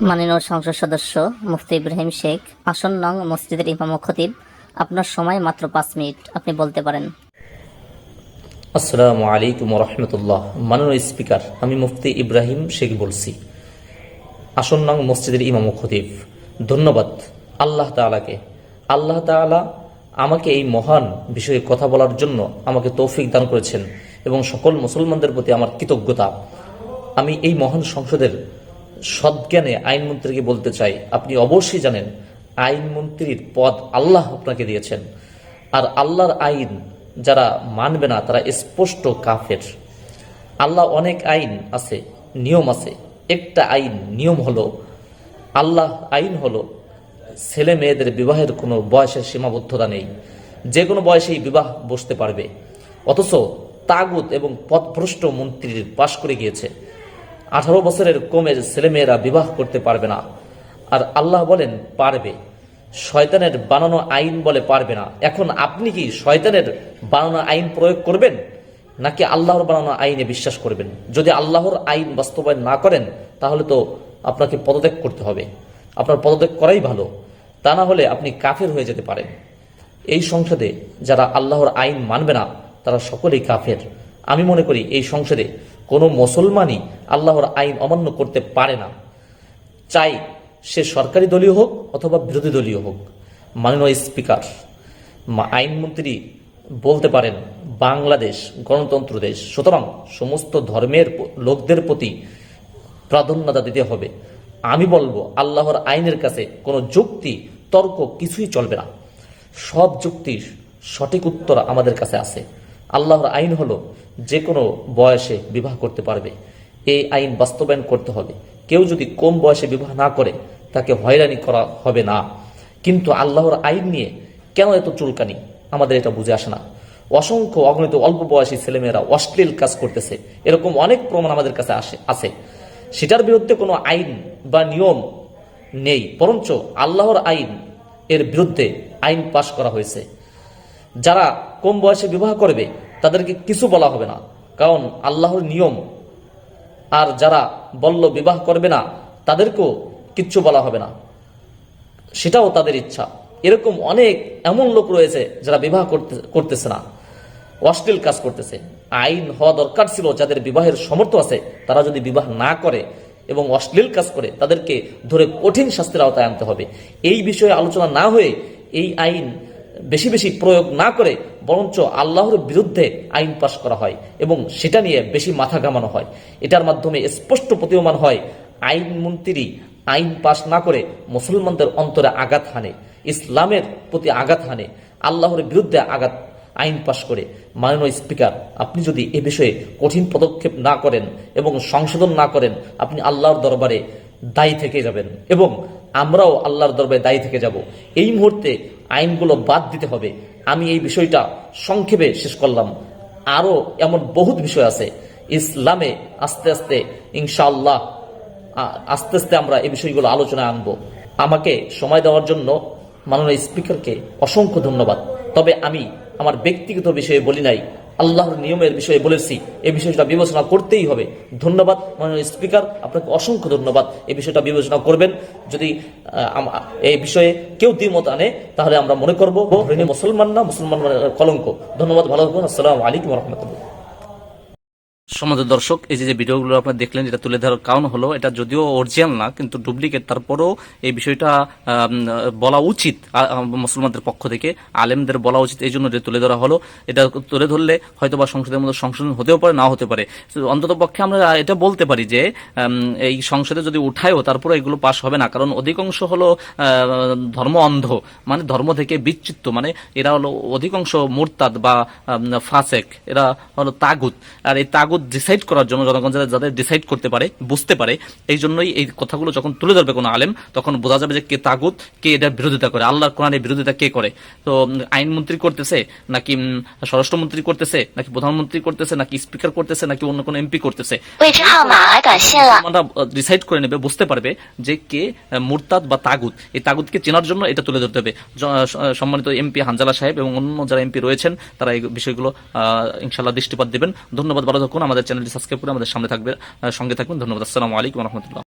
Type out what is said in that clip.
মাননীয় সংসদ সদস্য মুফতি ইব্রাহিম শেখ, আসন নং মসজিদের ইমাম ও খতিব, আপনার সময় মাত্র 5 মিনিট, আপনি বলতে পারেন। আসসালামু আলাইকুম রহমতুল্লাহ। মাননীয় স্পিকার, আমি মুফতি ইব্রাহিম শেখ বলছি, আসন নং মসজিদের ইমাম ও খতিব। ধন্যবাদ আল্লাহ তাআলাকে। আল্লাহ তাআলা আমাকে এই মহান বিষয়ে কথা বলার জন্য আমাকে তৌফিক দান করেছেন এবং সকল মুসলমানদের প্রতি আমার কৃতজ্ঞতা। আমি এই মহান সংসদের সদ্জ্ঞানে আইনমন্ত্রীকে বলতে চাই, আপনি অবশ্যই জানেন আইনমন্ত্রীর পদ আল্লাহ আপনাকে দিয়েছেন, আর আল্লাহর আইন যারা মানবে না তারা স্পষ্ট কাফের। আল্লাহ অনেক আইন আছে, নিয়ম আছে। একটা আইন নিয়ম হলো, আল্লাহ আইন হলো ছেলে মেয়েদের বিবাহের কোনো বয়সের সীমাবদ্ধতা নেই, যে কোনো বয়সেই বিবাহ বসতে পারবে। অথচ তাগুত এবং পথভ্রষ্ট মন্ত্রীর পাশ করে গিয়েছে, 18 বছরের কমের ছেলেমেয়েরা বিবাহ করতে পারবে না, আর আল্লাহ বলেন পারবে। শয়তানের বানানো আইন বলে পারবে না। এখন আপনি কি শয়তানের বানানো আইন প্রয়োগ করবেন নাকি আল্লাহর বানানো আইনে বিশ্বাস করবেন? যদি আল্লাহর আইন বাস্তবায়ন না করেন তাহলে তো আপনাকে পদত্যাগ করতে হবে। আপনার পদত্যাগ করাই ভালো, তা না হলে আপনি কাফের হয়ে যেতে পারেন। এই সংসদে যারা আল্লাহর আইন মানবে না তারা সকলেই কাফের। আমি মনে করি এই সংসদে কোনো মুসলমানই আল্লাহর আইন অমান্য করতে পারে না, চাই সে সরকারি দলীয় হোক অথবা বিরোধী দলীয় হোক। মাননীয় স্পিকার, আইনমন্ত্রী বলতে পারেন বাংলাদেশ গণতন্ত্র দেশ, সুতরাং সমস্ত ধর্মের লোকদের প্রতি প্রাধান্যতা দিতে হবে। আমি বলবো আল্লাহর আইনের কাছে কোনো যুক্তি তর্ক কিছুই চলবে না। সব যুক্তির সঠিক উত্তর আমাদের কাছে আছে। আল্লাহর আইন হলো যে কোনো বয়সে বিবাহ করতে পারবে, এই আইন বাস্তবায়ন করতে হবে। কেউ যদি কম বয়সে বিবাহ না করে তাকে হয়রানি করা হবে না। কিন্তু আল্লাহর আইন নিয়ে কেন এত চুলকানি, আমাদের এটা বুঝে আসে না। অসংখ্য অগণিত অল্প বয়সী ছেলেমেয়েরা অশ্লীল কাজ করতেছে, এরকম অনেক প্রমাণ আমাদের কাছে আছে। সেটার বিরুদ্ধে কোনো আইন বা নিয়ম নেই, বরঞ্চ আল্লাহর আইন এর বিরুদ্ধে আইন পাশ করা হয়েছে। যারা কম বয়সে বিবাহ করবে তাদেরকে কিছু বলা হবে না, কারণ আল্লাহর নিয়ম। আর যারা বলল বিবাহ করবে না তাদেরকেও কিচ্ছু বলা হবে না, সেটাও তাদের ইচ্ছা। এরকম অনেক এমন লোক রয়েছে যারা বিবাহ করতেছে না, অশ্লীল কাজ করতেছে। আইন হওয়া দরকার ছিল যাদের বিবাহের সামর্থ্য আছে তারা যদি বিবাহ না করে এবং অশ্লীল কাজ করে তাদেরকে ধরে কঠিন শাস্তির আওতায় আনতে হবে। এই বিষয়ে আলোচনা না হয়ে এই আইন বেশি বেশি প্রয়োগ না করে বরঞ্চ আল্লাহর বিরুদ্ধে আইন পাশ করা হয় এবং সেটা নিয়ে বেশি মাথা ঘামানো হয়। এটার মাধ্যমে স্পষ্ট প্রতীয়মান হয় আইনমন্ত্রী আইন পাশ না করে মুসলমানদের অন্তরে আঘাত হানে, ইসলামের প্রতি আঘাত হানে, আল্লাহর বিরুদ্ধে আঘাত আইন পাশ করে। মাননীয় স্পিকার, আপনি যদি এ বিষয়ে কঠিন পদক্ষেপ না করেন এবং সংশোধন না করেন, আপনি আল্লাহর দরবারে দায়ী থেকে যাবেন এবং আমরাও আল্লাহর দরবারে দায়ী থেকে যাব। এই মুহূর্তে আইনগুলো বাদ দিতে হবে। আমি এই বিষয়টা সংক্ষেপে শেষ করলাম। আরও এমন বহুত বিষয় আছে ইসলামে, আস্তে আস্তে ইনশাআল্লাহ আস্তে আস্তে আমরা এই বিষয়গুলো আলোচনায় আনবো। আমাকে সময় দেওয়ার জন্য মাননীয় স্পিকারকে অসংখ্য ধন্যবাদ। তবে আমি আমার ব্যক্তিগত বিষয়ে বলি নাই, আল্লাহর নিয়মের বিষয়ে বলেছি। এই বিষয়টা বিবেচনা করতেই হবে। ধন্যবাদ মাননীয় স্পিকার, আপনাকে অসংখ্য ধন্যবাদ। এই বিষয়টা বিবেচনা করবেন। যদি এই বিষয়ে কেউ দ্বিমত আনে তাহলে আমরা মনে করবো মুসলমান না, মুসলমান কলঙ্ক। ধন্যবাদ, ভালো থাকুন। আসসালামু আলাইকুম রহমতুল্লাহ। সমাজের দর্শক, এই যে ভিডিওগুলো আপনারা দেখলেন, যেটা তুলে ধরার কারণ হলো এটা যদিও অরিজিনাল না কিন্তু ডুপ্লিকেট, তারপরেও এই বিষয়টা বলা উচিত মুসলমানদের পক্ষ থেকে, আলেমদের বলা উচিত, এই জন্য তুলে ধরা হলো। এটা তুলে ধরলে হয়তো বা সংসদের মধ্যে সংশোধন হতেও পারে, নাও হতে পারে। অন্তত পক্ষে আমরা এটা বলতে পারি যে এই সংসদে যদি উঠায়ও তারপরে এগুলো পাশ হবে না, কারণ অধিকাংশ হলো ধর্ম অন্ধ, মানে ধর্ম থেকে বিচ্যুত, মানে এরা হলো অধিকাংশ মুরতাদ বা ফাসেক, এরা হলো তাগুত। আর এই তাগুত ডিসাইড করার জন্য জনগণ যাদের ডিসাইড করতে পারে, বুঝতে পারে, এই জন্যই এই কথাগুলো যখন তুলে ধরবে কোনো আলেম তখন বোঝা যাবে যে কে তাগুত, কে এটার বিরোধিতা করে, আল্লাহর কোরআনের বিরোধিতা কে করে। তো আইনমন্ত্রী করতেছে নাকি স্বরাষ্ট্রমন্ত্রী করতেছে নাকি প্রধানমন্ত্রী করতেছে নাকি স্পিকার করতেছে নাকি অন্য কোনো এমপি করতেছে, ডিসাইড করে নেবে, বুঝতে পারবে যে কে মুরতাদ বা তাগুত। এই তাগুতকে চেনার জন্য এটা তুলে ধরতে হবে। সম্মানিত এমপি হানজালা সাহেব এবং অন্য যারা এমপি রয়েছেন তারা এই বিষয়গুলো ইনশাআল্লাহ দৃষ্টিপাত দেবেন। ধন্যবাদ, ভালো থাকুন। আমাদের চ্যানেলটি সাবস্ক্রাইব করে আমাদের সঙ্গে থাকবেন। ধন্যবাদ। আসসালামু আলাইকুম রহমতুল্লাহ।